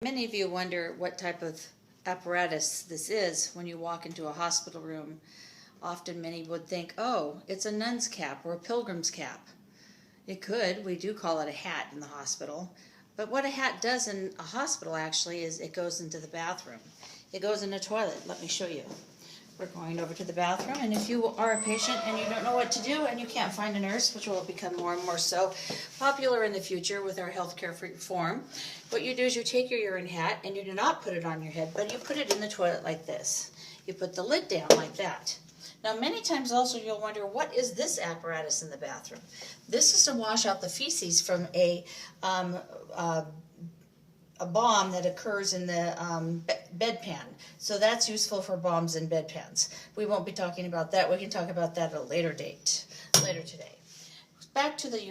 Many of you wonder what type of apparatus this is when you walk into a hospital room. Often many would think, oh, it's a nun's cap or a pilgrim's cap. It could. We do call it a hat in the hospital. But what a hat does in a hospital actually is it goes into the bathroom. It goes in a toilet. Let me show you. We're going over to the bathroom, and if you are a patient and you don't know what to do and you can't find a nurse, which will become more and more so popular in the future with our healthcare reform, what you do is you take your urine hat and you do not put it on your head, but you put it in the toilet like this. You put the lid down like that. Now, many times also you'll wonder, what is this apparatus in the bathroom? This is to wash out the feces from a bomb that occurs in the bedpan. So that's useful for bombs and bedpans. We won't be talking about that. We can talk about that at a later date, later today. Back to the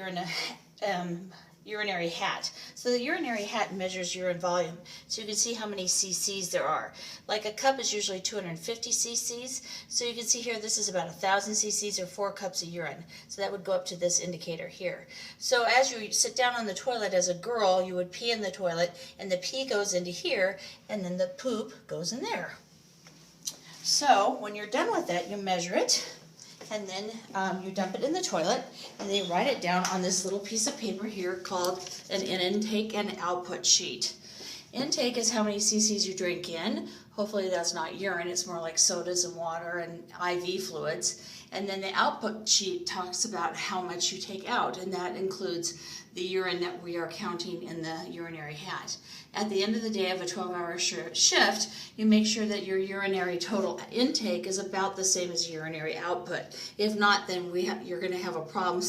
urinary hat. So the urinary hat measures urine volume. So you can see how many cc's there are. Like a cup is usually 250 cc's. So you can see here this is about 1,000 cc's or 4 cups of urine. So that would go up to this indicator here. So as you sit down on the toilet as a girl, you would pee in the toilet, and the pee goes into here, and then the poop goes in there. So when you're done with that, you measure it, and then you dump it in the toilet, and they write it down on this little piece of paper here called an intake and output sheet. Intake is how many cc's you drink in. Hopefully that's not urine, it's more like sodas and water and IV fluids. And then the output sheet talks about how much you take out, and that includes the urine that we are counting in the urinary hat. At the end of the day of a 12-hour shift, you make sure that your urinary total intake is about the same as urinary output. If not, then you're going to have a problem,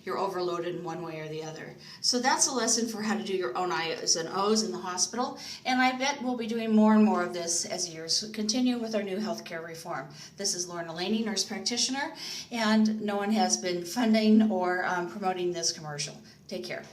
you're overloaded in one way or the other. So that's a lesson for how to do your own I's and O's in the hospital, and I bet we'll be doing more and more of this as years continue with our new healthcare reform. This is Lauren Elaney, nurse practitioner, and no one has been funding or promoting this commercial. Take care.